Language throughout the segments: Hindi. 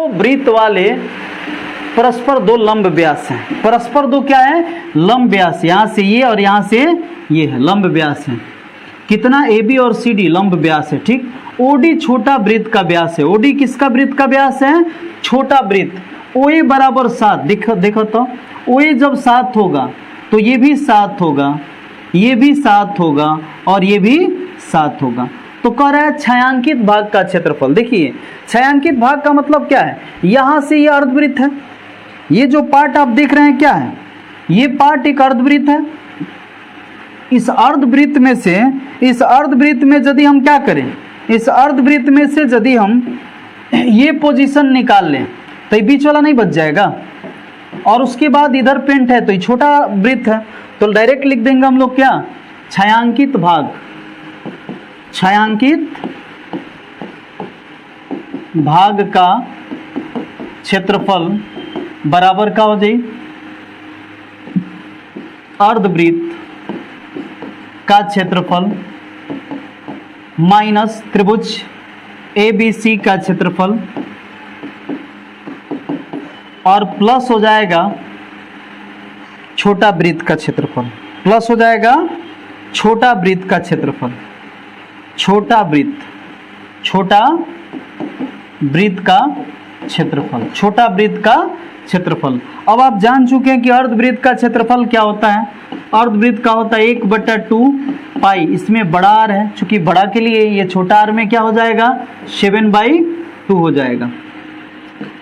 तो वृत्त वाले परस्पर दो लंब व्यास हैं। परस्पर दो क्या है? लंब व्यास। यहाँ से ये और यहाँ से ये है, लंब व्यास है। कितना? ए बी और सी डी लंब व्यास है, ठीक। ओ डी छोटा वृत्त का व्यास है। ओ डी किसका वृत्त का व्यास है? छोटा वृत्त। ओ ए बराबर 7। देखो तो ओ ए जब 7 होगा तो ये भी 7 होगा, ये भी 7 होगा और ये भी 7 होगा। तो कह रहा है छायांकित भाग का क्षेत्रफल। देखिए छायांकित भाग का मतलब क्या है? यहाँ से ये अर्धवृत्त है, ये जो पार्ट आप देख रहे हैं क्या है? ये पार्ट एक अर्धवृत्त है। इस अर्धवृत्त में से, इस अर्धवृत्त में यदि हम क्या करें, इस अर्धवृत्त में से यदि हम ये पोजीशन निकाल लें तो ये बीच वाला नहीं बच जाएगा। और उसके बाद इधर पेंट है तो ये छोटा वृत्त है, तो डायरेक्ट लिख देंगे हम लोग क्या? छायांकित भाग। छायांकित भाग का क्षेत्रफल बराबर का हो जाए अर्धवृत्त का क्षेत्रफल माइनस त्रिभुज ए बी सी का क्षेत्रफल और प्लस हो जाएगा छोटा वृत्त का क्षेत्रफल। प्लस हो जाएगा छोटा वृत्त का क्षेत्रफल। छोटा वृत्त, छोटा वृत्त का क्षेत्रफल, छोटा वृत्त का क्षेत्रफल। अब आप जान चुके हैं कि अर्धवृत्त का क्षेत्रफल क्या होता है। अर्धवृत्त का होता है 1/2 पाई। इसमें बड़ा आर है, चूंकि बड़ा के लिए ये छोटा आर में क्या हो जाएगा? 7/2 हो जाएगा।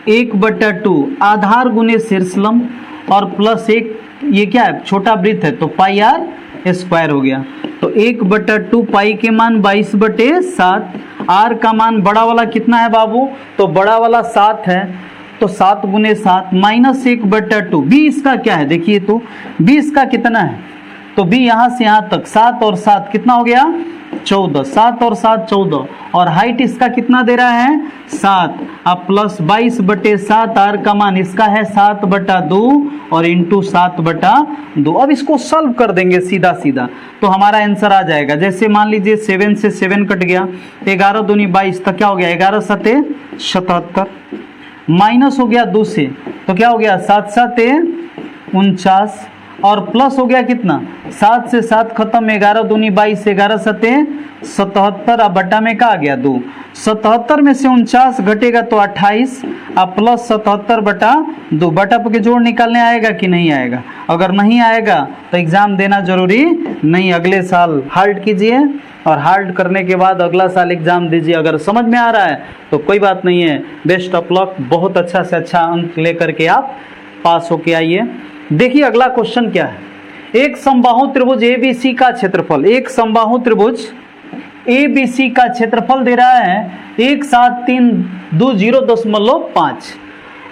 1/2 आधार गुने शीर्षलंब और प्लस 1, ये क्या है? छोटा वृत्त है तो पाई आर स्क्वायर हो गया। तो 1/2 पाई के मान 22/7। आर का मान बड़ा वाला कितना है बाबू? तो बड़ा वाला 7 है, तो 7 गुने 7 माइनस 1/2। बी इसका क्या है? देखिए तो बी इसका कितना है? तो बी यहाँ से यहाँ तक 7 और 7 कितना हो गया? 14। 7 और 7 14। और हाइट इसका कितना दे रहा है? 7। अब प्लस 22/7 आर का मान इसका है 7/2 और इंटू 7/2। अब इसको सॉल्व कर देंगे सीधा सीधा तो हमारा आंसर आ जाएगा। जैसे मान लीजिए 7 से 7 कट गया, 11 दूनी 22, तो क्या हो गया? 11 सते 77। माइनस हो गया 2 से तो क्या हो गया? 7 सते 49 और प्लस हो गया कितना? 7 से 7 खत्म, 11 दूनी 22, 11 सते 77। अब बट्टा में क्या आ गया? 2। 77 में से 49 घटेगा तो 28। अब प्लस 77/2। बटा के जोड़ निकालने आएगा कि नहीं आएगा? अगर नहीं आएगा तो एग्जाम देना जरूरी नहीं, अगले साल हार्ड कीजिए और हार्ड करने के बाद अगला साल एग्जाम दीजिए। अगर समझ में आ रहा है तो कोई बात नहीं है, बेस्ट ऑफ लक। बहुत अच्छा से अच्छा अंक लेकर के आप पास होके आइए। देखिए अगला क्वेश्चन क्या है। एक समबाहु त्रिभुज एबीसी का क्षेत्रफल, एक समबाहु त्रिभुज एबीसी का क्षेत्रफल दे रहा है 17320.5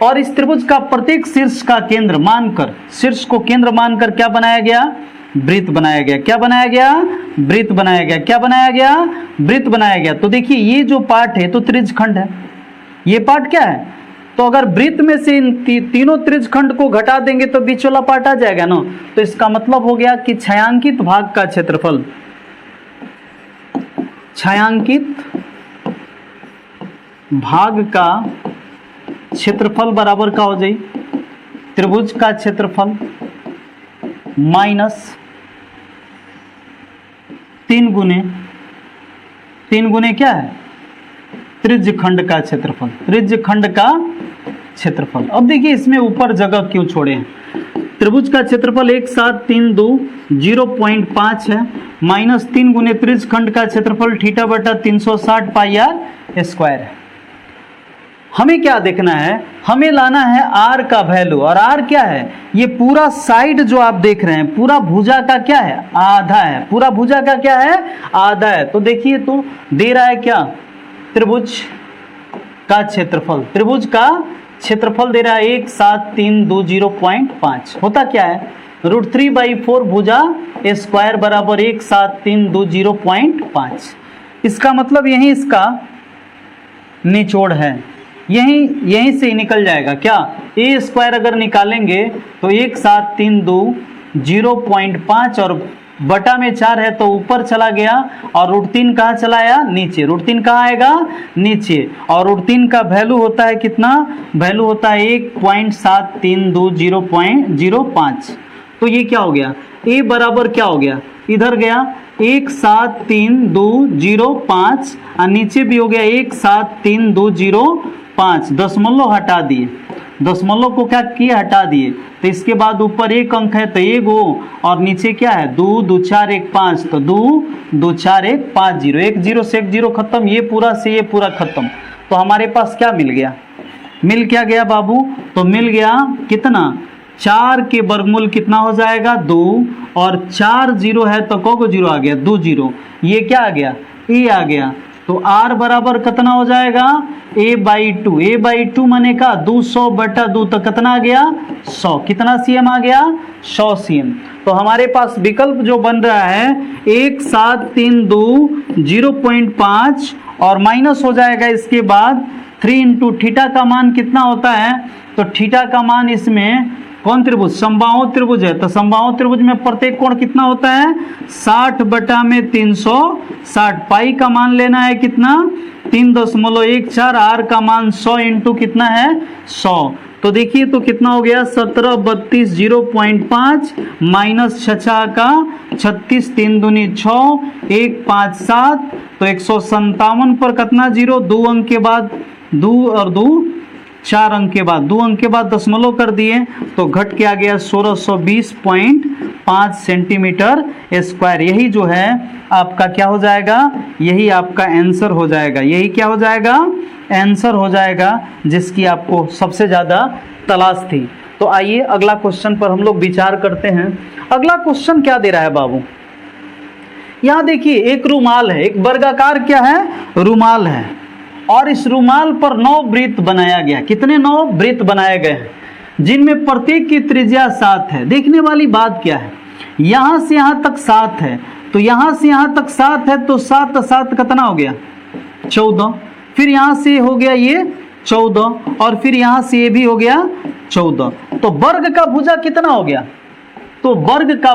और इस त्रिभुज का प्रत्येक शीर्ष का केंद्र मानकर, शीर्ष को केंद्र मानकर क्या बनाया गया? वृत्त बनाया गया। क्या बनाया गया? वृत्त बनाया गया। क्या बनाया गया? वृत्त बनाया गया। तो देखिए ये जो पार्ट है तो त्रिज्यखंड है, ये पार्ट क्या है? तो अगर वृत्त में से इन तीनों त्रिज्यखंड को घटा देंगे तो बीच वाला पार्ट आ जाएगा ना। तो इसका मतलब हो गया कि छायांकित भाग का क्षेत्रफल, छायांकित भाग का क्षेत्रफल बराबर का हो जाए त्रिभुज का क्षेत्रफल माइनस 3 गुने क्या है? त्रिज्यखंड का क्षेत्रफल, त्रिज्यखंड का क्षेत्रफल। अब देखिए इसमें ऊपर जगह क्यों छोड़े हैं? त्रिभुज का क्षेत्रफल 17320.5 है माइनस 3 गुने त्रिज्यखंड का क्षेत्रफल θ/360 पाई आर स्क्वायर है। हमें क्या देखना है? हमें लाना है आर का वैल्यू। और आर क्या है? ये पूरा साइड जो आप देख रहे हैं पूरा भुजा का क्या है? आधा है। पूरा भुजा का क्या है? आधा है। तो देखिए तो दे रहा है क्या? त्रिभुज का क्षेत्रफल, त्रिभुज का क्षेत्रफल दे रहा है 17320.5। होता क्या है? √3/4 भुजा स्क्वायर बराबर 17320.5। इसका मतलब यही इसका निचोड़ है, यहीं से ही निकल जाएगा क्या? ए स्क्वायर अगर निकालेंगे तो 17320.5 और बटा में 4 है तो ऊपर चला गया, और √3 कहाँ चला आया? नीचे। √3 कहाँ आएगा? नीचे। और √3 का वैल्यू होता है कितना? वैल्यू होता है 1.732 तो ये क्या हो गया? ए बराबर क्या हो गया? इधर गया 1.73205 और नीचे भी हो गया 1.73205, दशमलव हटा दिए, दशमलव को क्या किए? हटा दिए। तो इसके बाद ऊपर एक अंक है तो 1 हो, और नीचे क्या है? 2 2 4 1 5, तो 2 2 4 1 5 0, 1 0 से 1 0 खत्म, ये पूरा से ये पूरा खत्म। तो हमारे पास क्या मिल गया? मिल क्या गया बाबू? तो मिल गया कितना? 4 के वर्गमूल कितना हो जाएगा? 2, और 4 0 है तो को 0 आ गया? 2 0। ये क्या आ गया? ए आ गया। तो r बराबर कितना हो जाएगा? a/2। a/2 माने का 200/2, तो कितना आ गया? 100। कितना cm आ गया? 100 cm। तो हमारे पास विकल्प जो बन रहा है 1.732 और माइनस हो जाएगा इसके बाद 3 इंटू थीटा का मान कितना होता है? तो थीटा का मान इसमें कौन त्रिभुज? समबाहु त्रिभुज है, तो समबाहु त्रिभुज में प्रत्येक कोण कितना होता है? 60/360। पाई का मान लेना है कितना? 3.14। आर का मान 100 इंटू कितना है? 100। तो देखिए तो कितना हो गया? 1732.05 माइनस 6 का 36, 3 दूनी 6, 1 5 7, तो 157 पर कितना 0? 2 अंक के बाद 2 और 2 4 अंक के बाद 2 अंक के बाद दशमलव कर दिए तो घट के आ गया 1620.5 सेंटीमीटर स्क्वायर। यही जो है आपका क्या हो जाएगा? यही आपका आंसर हो जाएगा। यही क्या हो जाएगा? आंसर हो जाएगा, जिसकी आपको सबसे ज़्यादा तलाश थी। तो आइए अगला क्वेश्चन पर हम लोग विचार करते हैं। अगला क्वेश्चन क्या दे रहा है बाबू? यहाँ देखिए एक रुमाल है, एक वर्गाकार क्या है? रुमाल है, और इस रुमाल पर 9 वृत्त बनाया गया। कितने? 9 वृत्त बनाए गए हैं, जिनमें प्रत्येक की त्रिज्या 7 है। देखने वाली बात क्या है? यहाँ से यहाँ तक 7 है, तो यहाँ से यहाँ तक 7 है, तो 7 7 कितना हो गया? 14। फिर यहाँ से हो गया ये 14, और फिर यहाँ से ये भी हो गया 14। तो वर्ग का भुजा कितना हो गया? तो वर्ग का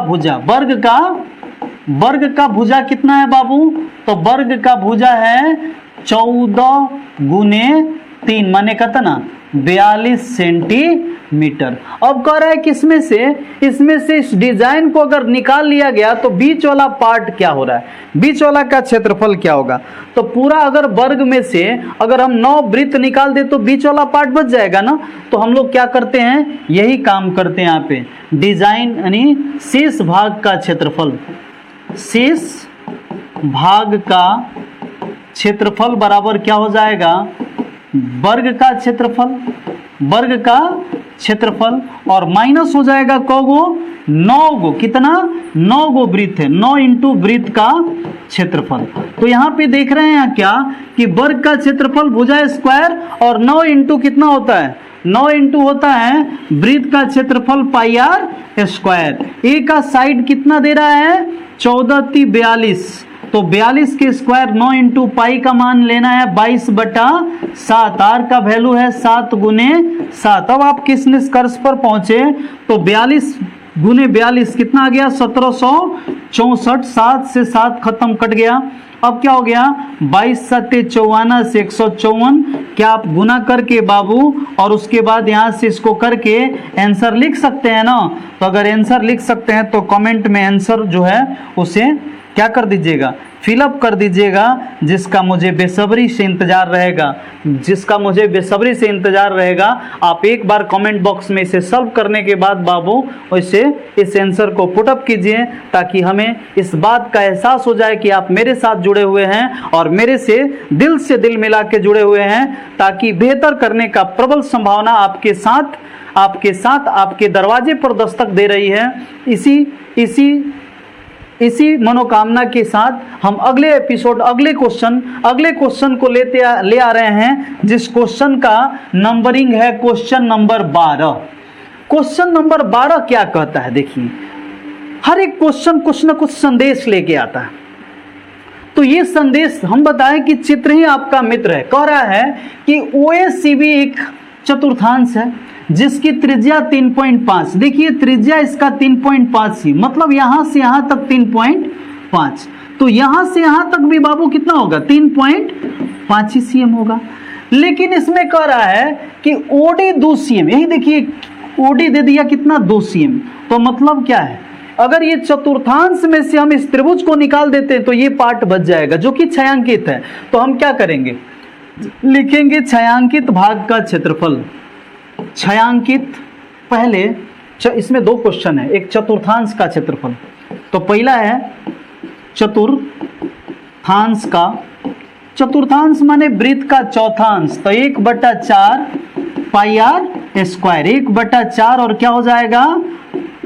भुजा कितना है बाबू? तो वर्ग का भुजा है 14 गुने 3 माने कितना? 42 सेंटीमीटर। अब कह रहा है कि इसमें से इस डिजाइन को अगर निकाल लिया गया तो बीच वाला पार्ट क्या हो रहा है? बीच वाला का क्षेत्रफल क्या होगा? तो पूरा अगर वर्ग में से अगर हम 9 वृत्त निकाल दे तो बीच वाला पार्ट बच जाएगा ना। तो हम लोग क्या करते हैं? यही काम करते हैं यहाँ पे। डिजाइन यानी शेष भाग का क्षेत्रफल, शेष भाग का क्षेत्रफल बराबर क्या हो जाएगा? वर्ग का क्षेत्रफल, और माइनस हो जाएगा कौगो? 9 गो। कितना? 9 गो वृत्त है, 9 इंटू वृत्त का क्षेत्रफल। तो यहाँ पे देख रहे हैं क्या कि वर्ग का क्षेत्रफल भुजा स्क्वायर, और 9 इंटू कितना होता है? 9 इंटू होता है वृत्त का क्षेत्रफल पाई आर स्क्वायर। ए का साइड कितना दे रहा है? 14 × 42, तो 42 के स्क्वायर 9 इंटू पाई का मान लेना है 22/7। आर का वैल्यू है 7 गुने 7। अब आप किस निष्कर्ष पर पहुंचे? तो 42 गुने 42 कितना आ गया? 1764। 7 से 7 खत्म, कट गया। अब क्या हो गया? 22 7 54 से 154। क्या आप गुना करके बाबू और उसके बाद यहाँ से इसको करके आंसर लिख सकते हैं ना? तो अगर आंसर लिख सकते हैं तो कमेंट में आंसर जो है उसे क्या कर दीजिएगा? फिलअप कर दीजिएगा, जिसका मुझे बेसब्री से इंतजार रहेगा। आप एक बार कमेंट बॉक्स में इसे सॉल्व करने के बाद बाबू वैसे इस आंसर को पुटअप कीजिए, ताकि हमें इस बात का एहसास हो जाए कि आप मेरे साथ जुड़े हुए हैं और मेरे से दिल मिला के जुड़े हुए हैं, ताकि बेहतर करने का प्रबल संभावना आपके साथ आपके दरवाजे पर दस्तक दे रही है। इसी मनोकामना के साथ हम अगले एपिसोड अगले क्वेश्चन को ले आ रहे हैं, जिस क्वेश्चन का नंबरिंग है क्वेश्चन नंबर 12। क्वेश्चन नंबर 12 क्या कहता है? देखिए, हर एक क्वेश्चन कुछ न कुछ संदेश लेके आता है। तो ये संदेश हम बताएं कि चित्र ही आपका मित्र है। कह रहा है कि OACB एक चतुर्थांश है जिसकी त्रिज्या 3.5, देखिए त्रिज्या इसका 3.5 ही, मतलब यहां से यहां तक 3.5, तो यहां से यहां तक भी बाबू कितना होगा 3.5 cm होगा। लेकिन इसमें कह रहा है कि ओडी 2 cm, यही देखिए ओडी दे दिया कितना 2 cm, तो मतलब क्या है, अगर ये चतुर्थांश में से हम इस त्रिभुज को निकाल देते हैं तो ये पार्ट बच जाएगा जो कि छायांकित है। तो हम क्या करेंगे, लिखेंगे छायांकित भाग का क्षेत्रफल। छायांकित, पहले इसमें 2 क्वेश्चन है, एक चतुर्थांश का क्षेत्रफल, तो पहला है चतुर्थांश का, चतुर्थांश माने वृत्त का चौथांश, तो 1/4 पाई आर स्क्वायर, 1/4 और क्या हो जाएगा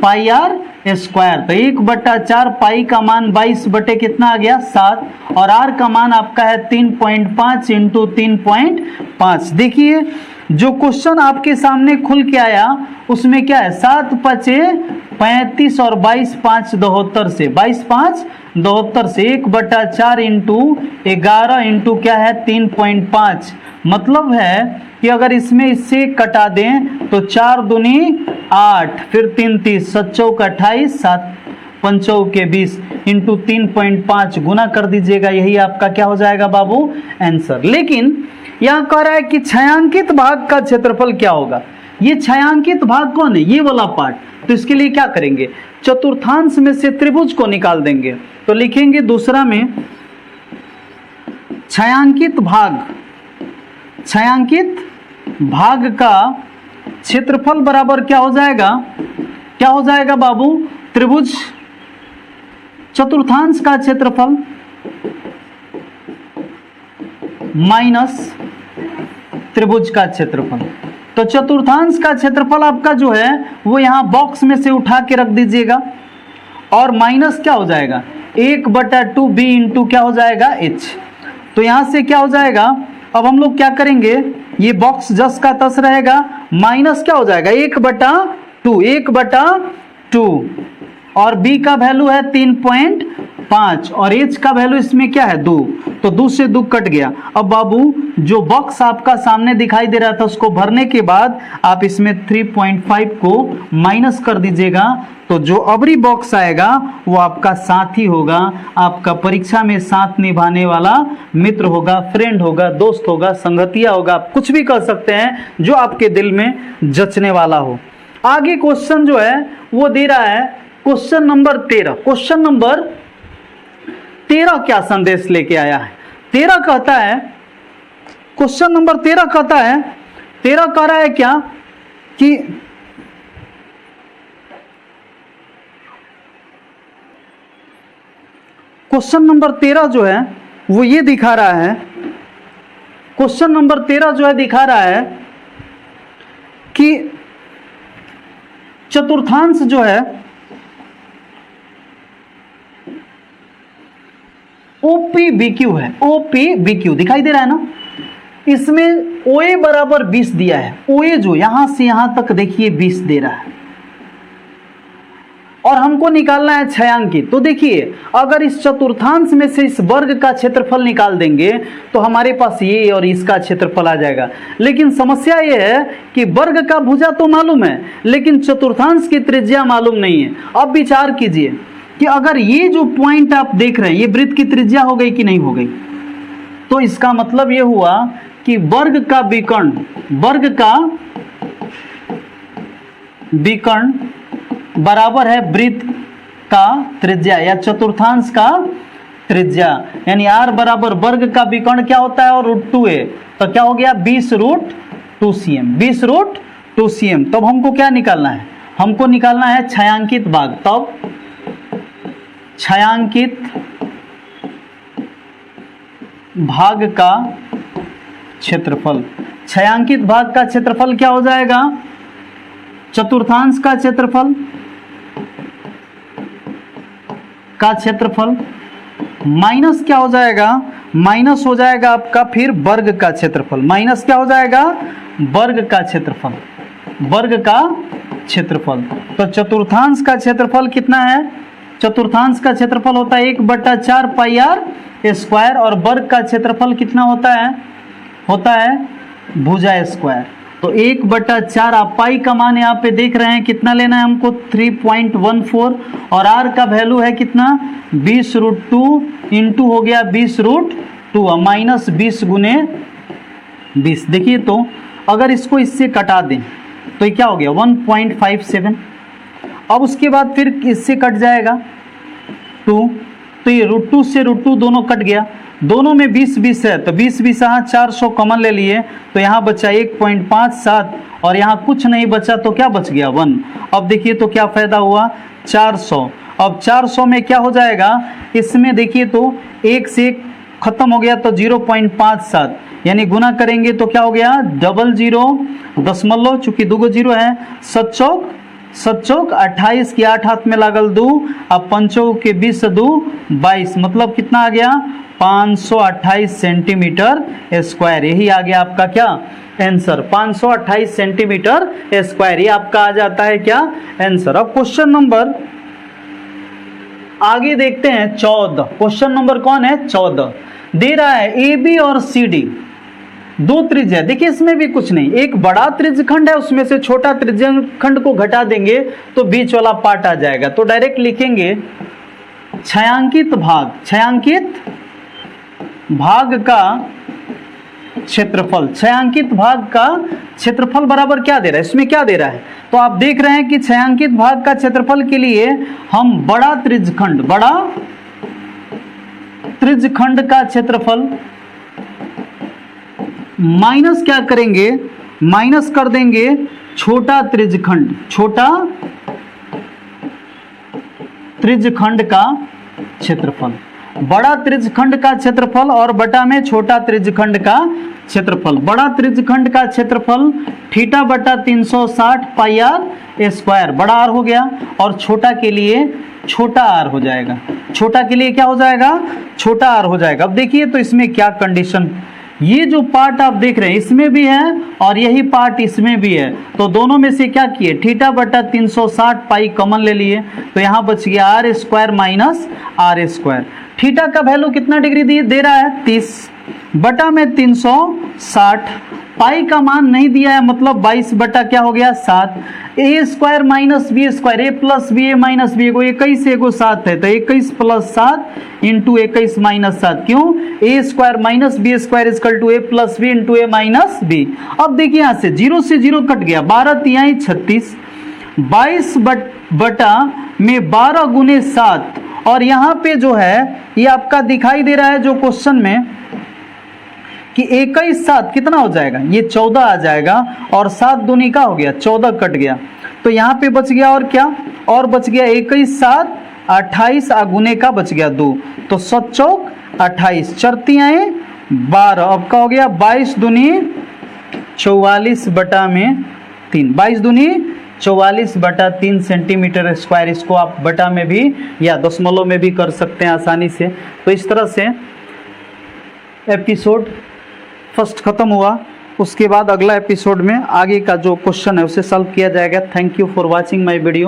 पाई आर स्क्वायर, तो 1/4 पाई का मान 22 बटे कितना आ गया 7, और आर का मान आपका है 3.5 इंटू 3.5। देखिए जो क्वेश्चन आपके सामने खुल के आया उसमें क्या है, 7 पचे 35 और 22 5 72 से, 22 5 72 से 1/4 इंटू 11 इंटू क्या है 3.5, मतलब है कि अगर इसमें इससे कटा दें तो 4 दूनी 8, फिर 3 30, 7 चौक 28, 7 पंचौक 20 इंटू 3.5 गुना कर दीजिएगा, यही आपका क्या हो जाएगा बाबू आंसर। लेकिन यहाँ कह रहा है कि छायांकित भाग का क्षेत्रफल क्या होगा, ये छायांकित भाग कौन है, ये वाला पार्ट, तो इसके लिए क्या करेंगे, चतुर्थांश में से त्रिभुज को निकाल देंगे, तो लिखेंगे दूसरा में छायांकित भाग, छायांकित भाग का क्षेत्रफल बराबर क्या हो जाएगा, क्या हो जाएगा बाबू, त्रिभुज चतुर्थांश का क्षेत्रफल माइनस त्रिभुज का क्षेत्रफल। तो चतुर्थांश का क्षेत्रफल आपका जो है वो यहां बॉक्स में से उठा के रख दीजिएगा, और माइनस क्या हो जाएगा 1/2 बी इंटू क्या हो जाएगा एच, तो यहां से क्या हो जाएगा, अब हम लोग क्या करेंगे, ये बॉक्स जस का तस रहेगा, माइनस क्या हो जाएगा 1/2, और b का वैल्यू है 3.5 और h का वैल्यू इसमें क्या है 2, तो 2 से 2 कट गया। अब बाबू जो बॉक्स आपका सामने दिखाई दे रहा था उसको भरने के बाद आप इसमें 3.5 को माइनस कर दीजिएगा, तो जो अबरी बॉक्स आएगा वो आपका साथी होगा, आपका परीक्षा में साथ निभाने वाला मित्र होगा, फ्रेंड होगा, दोस्त होगा, संगतिया होगा, आप कुछ भी कर सकते हैं जो आपके दिल में जचने वाला हो। आगे क्वेश्चन जो है वो दे रहा है क्वेश्चन नंबर 13। क्वेश्चन नंबर 13 क्या संदेश लेके आया है, 13 कहता है, क्वेश्चन नंबर 13 कहता है, 13 कह रहा है क्या कि क्वेश्चन नंबर 13 जो है वो ये दिखा रहा है, क्वेश्चन नंबर 13 जो है दिखा रहा है कि चतुर्थांश जो है OPBQ है, OPBQ दिखाई दे रहा है ना, इसमें OA बराबर 20 दिया है, OA जो यहां से यहां तक देखिए 20 दे रहा है, और हमको निकालना है छायांकित। तो देखिए अगर इस चतुर्थांश में से इस वर्ग का क्षेत्रफल निकाल देंगे तो हमारे पास ये और इसका क्षेत्रफल आ जाएगा, लेकिन समस्या ये है कि वर्ग का भुजा तो मालूम है लेकिन चतुर्थांश की त्रिज्या मालूम नहीं है। अब विचार कीजिए कि अगर ये जो पॉइंट आप देख रहे हैं ये वृत्त की त्रिज्या हो गई कि नहीं हो गई, तो इसका मतलब ये हुआ कि वर्ग का विकर्ण, वर्ग का विकर्ण बराबर है वृत्त का त्रिज्या या चतुर्थांश का त्रिज्या, यानी r बराबर वर्ग का विकर्ण क्या होता है और √2a, तो क्या हो गया 20√2 cm, 20√2 cm। तब हमको क्या निकालना है, हमको निकालना है छायांकित भाग। तब छायांकित भाग का क्षेत्रफल, छायांकित भाग का क्षेत्रफल क्या हो जाएगा, चतुर्थांश का क्षेत्रफल का क्षेत्रफल माइनस क्या हो जाएगा, माइनस हो जाएगा आपका फिर वर्ग का क्षेत्रफल, माइनस क्या हो जाएगा वर्ग का क्षेत्रफल, वर्ग का क्षेत्रफल। तो चतुर्थांश का क्षेत्रफल कितना है, चतुर्थांश का क्षेत्रफल होता है 1/4 पाई आर स्क्वायर, और वर्ग का क्षेत्रफल कितना होता है भुजा स्क्वायर। तो 1/4 आप पाई का मान यहाँ पे देख रहे हैं कितना लेना है हमको 3.14 और r का वैल्यू है कितना 20√2 इंटू हो गया 20√2 माइनस 20 गुने 20। देखिए तो अगर इसको इससे कटा दें तो ये क्या हो गया 1.57। अब उसके बाद फिर इससे कट जाएगा 2, तो ये √2 से √2 दोनों कट गया, दोनों में 20-20 है तो 20-20 यहाँ 400 कॉमन ले लिए तो यहाँ बचा 1.57 और यहाँ कुछ नहीं बचा तो क्या बच गया 1। अब देखिए तो क्या फायदा हुआ 400। अब 400 में क्या हो जाएगा, इसमें देखिए तो 1 से 1 खत्म हो गया तो 0.57 यानी गुना करेंगे तो क्या हो गया 00 दशमलव, चूंकि 2 जीरो है, 7 28 की 8 हाथ में लागल 2, अब 5 के 20 2 22, मतलब कितना आ गया 528 सेंटीमीटर स्क्वायर। यही आ गया आपका क्या आंसर 528 सेंटीमीटर स्क्वायर, ये आपका आ जाता है क्या आंसर। अब क्वेश्चन नंबर आगे देखते हैं 14। क्वेश्चन नंबर कौन है 14, दे रहा है ए बी और सी डी दो त्रिज्या। देखिए इसमें भी कुछ नहीं, एक बड़ा त्रिज्यखंड है उसमें से छोटा त्रिज्यखंड को घटा देंगे तो बीच वाला पार्ट आ जाएगा। तो डायरेक्ट लिखेंगे छायांकित भाग का क्षेत्रफल। छायांकित भाग का क्षेत्रफल बराबर क्या दे रहा है, इसमें क्या दे रहा है, तो आप देख रहे हैं कि छायांकित भाग का क्षेत्रफल के लिए हम बड़ा त्रिज्यखंड का क्षेत्रफल माइनस क्या करेंगे, माइनस कर देंगे छोटा त्रिज्यखंड का क्षेत्रफल। बड़ा त्रिज्यखंड का क्षेत्रफल और बटा में छोटा त्रिज्यखंड का क्षेत्रफल। बड़ा त्रिज्यखंड का क्षेत्रफल थीटा बटा 360 पाई आर स्क्वायर, बड़ा आर हो गया, और छोटा के लिए छोटा आर हो जाएगा। छोटा के लिए क्या हो जाएगा, छोटा आर हो जाएगा। अब देखिए तो इसमें क्या कंडीशन, ये जो पार्ट आप देख रहे हैं इसमें भी है और यही पार्ट इसमें भी है, तो दोनों में से क्या किए थीटा बटा 360 पाई कॉमन ले लिए तो यहाँ बच गया r square minus r square. Theta का वैल्यू कितना डिग्री दे रहा है 30 बटा में 360, पाई का मान नहीं दिया है मतलब 22 बटा क्या हो गया 7, ए स्क्वायर माइनस बी स्क्वायर, ए प्लस बी ए माइनस बी, एगो 21 एगो 7 है तो 21 प्लस 7 इंटू 21 माइनस 7, क्यों a square minus b square is equal to a plus b into a minus b. अब देखिए यहाँ से 0 से 0 कट गया, 12 तिहाई 36, 22 बटा में 12 गुने 7, और यहाँ पे जो है ये आपका दिखाई दे रहा है जो क्वेश्चन में कि 21 7 कितना हो जाएगा, ये 14 आ जाएगा, और 7 दूनी का हो गया 14 कट गया, तो यहाँ पे बच गया और क्या, और बच गया 21 7 28 गुने का बच गया 2, तो 7 चौक 28, 4 तिहाई 12, अब का हो गया 22 दूनी 44 बटा में 3, 22 दूनी 44 बटा 3 सेंटीमीटर स्क्वायर। इसको आप बटा में भी या दशमलव में भी कर सकते हैं आसानी से। तो इस तरह से एपिसोड फर्स्ट खत्म हुआ, उसके बाद अगला एपिसोड में आगे का जो क्वेश्चन है उसे सॉल्व किया जाएगा। Thank you for watching my video.